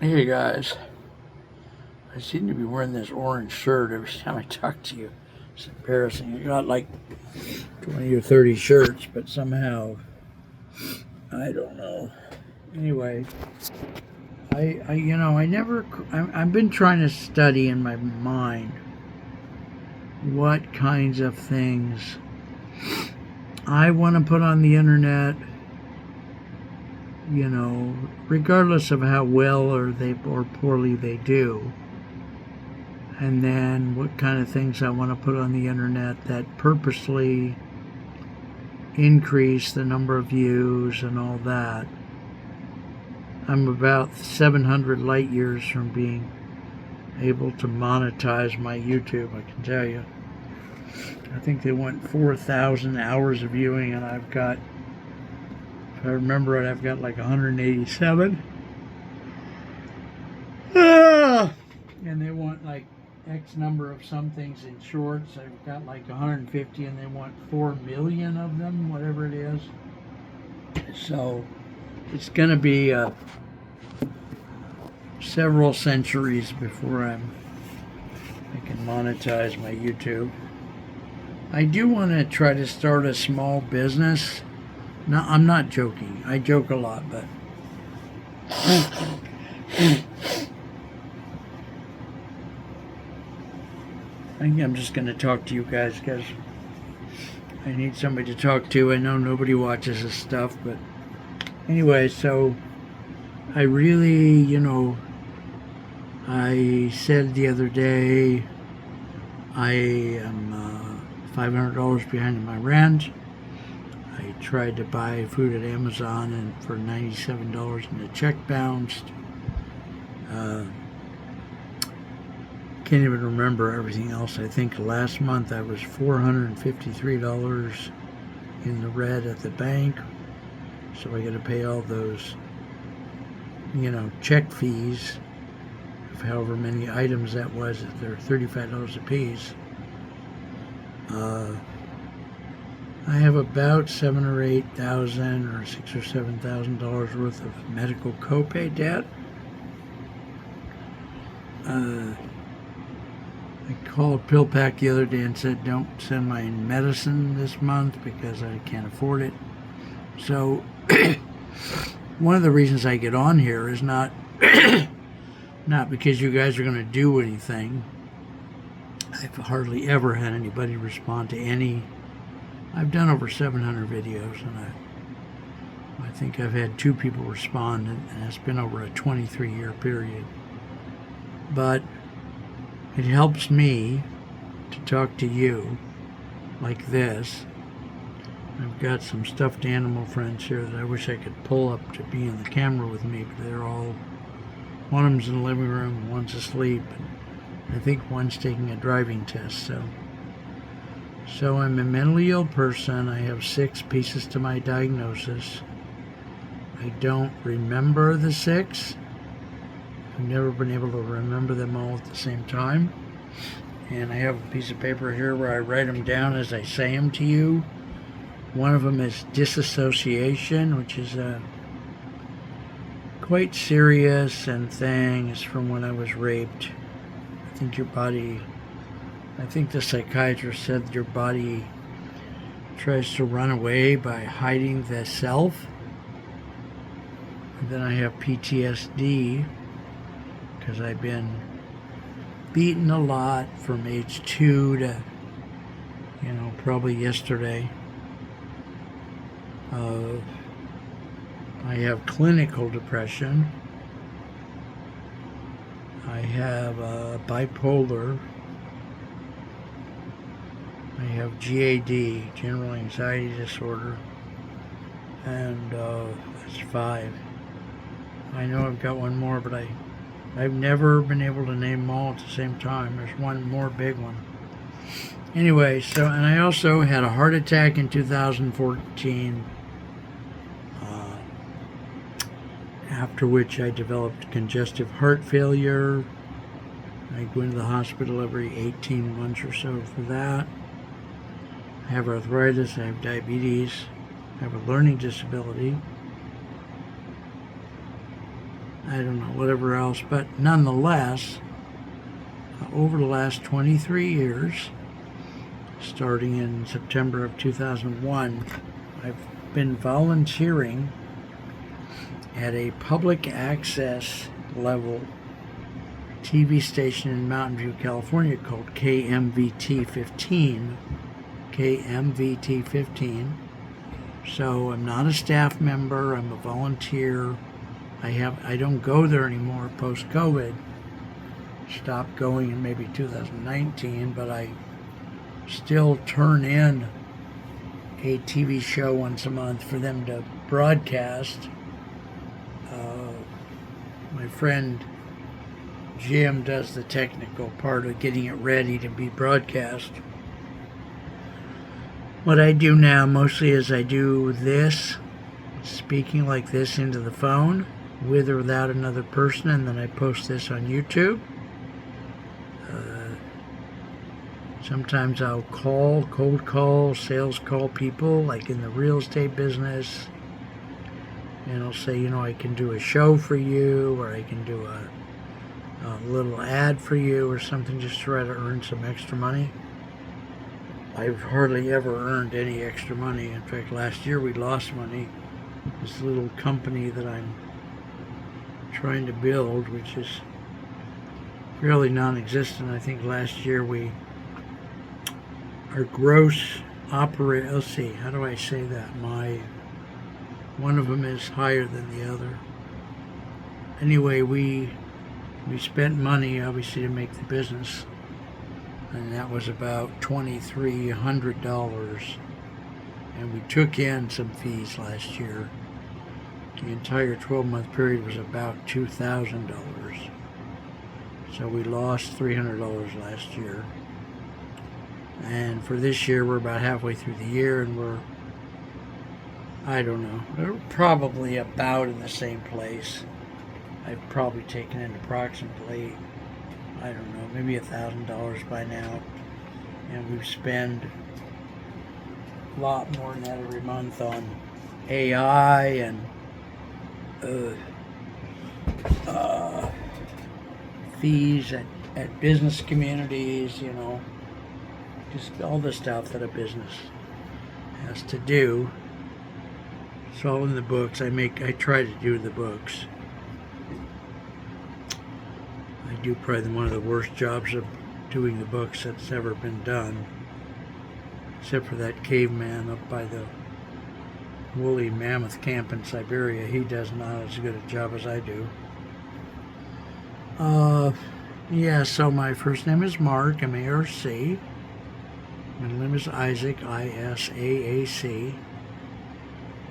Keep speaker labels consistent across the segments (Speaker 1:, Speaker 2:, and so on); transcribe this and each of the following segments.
Speaker 1: Hey guys, I seem to be wearing this orange shirt every time I talk to you. It's embarrassing. I got like 20 or 30 shirts, but somehow, I don't know. Anyway, I've been trying to study in my mind what kinds of things I want to put on the internet, regardless of how well or poorly they do. And then what kind of things I want to put on the internet that purposely increase the number of views and all that. I'm about 700 light years from being able to monetize my YouTube, I can tell you. I think they want 4,000 hours of viewing, and I've got, if I remember it, I've got like 187. And they want like X number of some things in shorts. I've got like 150, and they want 4 million of them, whatever it is. So it's going to be several centuries before I can monetize my YouTube. I do want to try to start a small business. No, I'm not joking. I joke a lot, but I think I'm just going to talk to you guys because I need somebody to talk to. I know nobody watches this stuff, but anyway, so I really, I said the other day I am $500 behind in my rent. I tried to buy food at Amazon and for $97 and the check bounced. Can't even remember everything else. I think last month I was $453 in the red at the bank. So I got to pay all those, check fees of however many items that was. They're $35 a piece. I have about $7,000 or $8,000 or $6,000 or $7,000 worth of medical copay debt. I called PillPack the other day and said, don't send my medicine this month because I can't afford it. So, one of the reasons I get on here is not not because you guys are going to do anything. I've hardly ever had anybody respond to any. I've done over 700 videos, and I think I've had 2 people respond, and it's been over a 23-year period. But it helps me to talk to you like this. I've got some stuffed animal friends here that I wish I could pull up to be in the camera with me, but they're all, one of them's in the living room, one's asleep, and I think one's taking a driving test. So I'm a mentally ill person. I have 6 pieces to my diagnosis. I don't remember the 6. I've never been able to remember them all at the same time. And I have a piece of paper here where I write them down as I say them to you. One of them is disassociation, which is quite serious and thing. It's from when I was raped. I think the psychiatrist said your body tries to run away by hiding the self. And then I have PTSD because I've been beaten a lot from age 2 to, probably yesterday. I have clinical depression. I have bipolar. I have GAD, general anxiety disorder, and that's 5. I know I've got one more, but I've never been able to name them all at the same time. There's one more big one. Anyway, and I also had a heart attack in 2014, after which I developed congestive heart failure. I go into the hospital every 18 months or so for that. I have arthritis, I have diabetes, I have a learning disability. I don't know, whatever else. But nonetheless, over the last 23 years, starting in September of 2001, I've been volunteering at a public access level TV station in Mountain View, California called KMVT 15. KMVT 15. So I'm not a staff member, I'm a volunteer. I don't go there anymore post-COVID. Stopped going in maybe 2019, but I still turn in a TV show once a month for them to broadcast. My friend Jim does the technical part of getting it ready to be broadcast. What I do now mostly is I do this, speaking like this into the phone, with or without another person, and then I post this on YouTube. Sometimes I'll cold call, sales call people, like in the real estate business, and I'll say, I can do a show for you, or I can do a little ad for you, or something, just try to earn some extra money. I've hardly ever earned any extra money. In fact, last year we lost money. This little company that I'm trying to build, which is fairly non-existent. I think last year our gross let's see, how do I say that? One of them is higher than the other. Anyway, we spent money, obviously, to make the business, and that was about $2,300, and we took in some fees last year. The entire 12-month period was about $2,000, so we lost $300 last year. And for this year, we're about halfway through the year, and we're probably about in the same place. I've probably taken in approximately, maybe $1,000 by now. And we've spent a lot more than that every month on AI and fees at business communities, just all the stuff that a business has to do. It's all in the books. I try to do the books. I do probably one of the worst jobs of doing the books that's ever been done, except for that caveman up by the woolly mammoth camp in Siberia. He does not as good a job as I do. So my first name is Mark, M-A-R-C. Middle name is Isaac, I-S-A-A-C.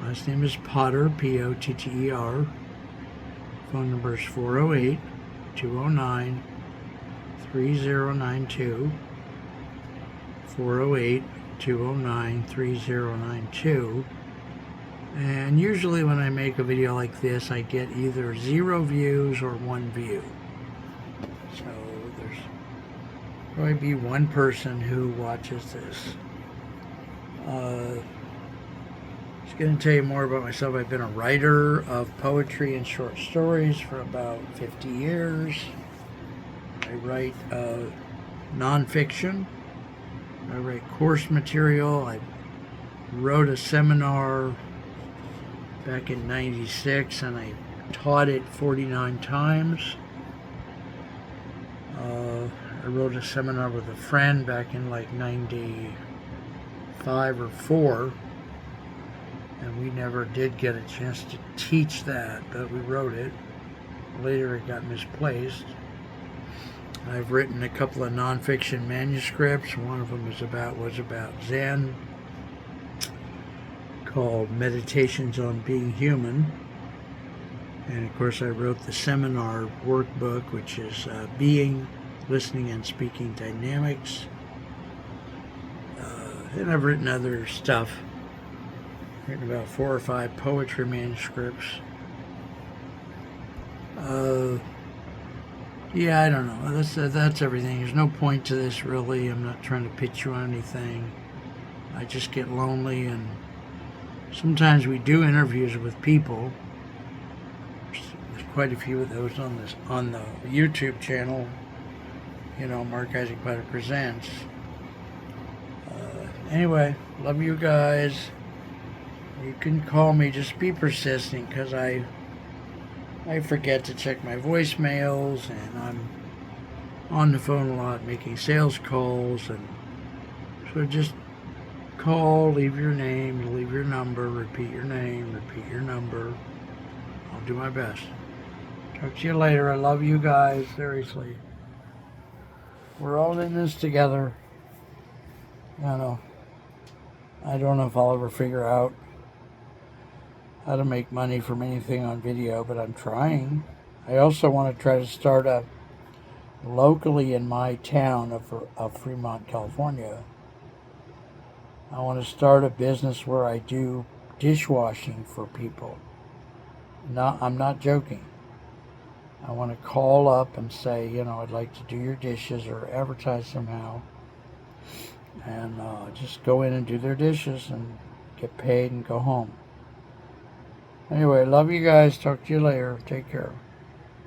Speaker 1: Last name is Potter, P-O-T-T-E-R. Phone number is 408-209-3092. 408-209-3092. And usually when I make a video like this, I get either 0 views or 1 view. So there's probably be one person who watches this. Just going to tell you more about myself. I've been a writer of poetry and short stories for about 50 years. I write nonfiction. I write course material. I wrote a seminar back in '96, and I taught it 49 times. I wrote a seminar with a friend back in like '95 or 4, and we never did get a chance to teach that, but we wrote it. Later it got misplaced. I've written a couple of nonfiction manuscripts. One of them was about Zen, called Meditations on Being Human. And of course I wrote the seminar workbook, which is Being, Listening, and Speaking Dynamics. And I've written other stuff. I've written about 4 or 5 poetry manuscripts. Yeah, I don't know. That's everything. There's no point to this, really. I'm not trying to pitch you on anything. I just get lonely, and sometimes we do interviews with people. There's quite a few of those on the YouTube channel. You know, Mark Isaac Potter Presents. Anyway, love you guys. You can call me. Just be persistent, because I forget to check my voicemails, and I'm on the phone a lot making sales calls, and so just call, leave your name, leave your number, repeat your name, repeat your number. I'll do my best. Talk to you later. I love you guys, seriously. We're all in this together. I don't know if I'll ever figure out how to make money from anything on video, but I'm trying. I also want to try to start up locally in my town of Fremont, California. I want to start a business where I do dishwashing for people. I'm not joking. I want to call up and say, I'd like to do your dishes, or advertise somehow, and just go in and do their dishes and get paid and go home. Anyway, love you guys. Talk to you later. Take care.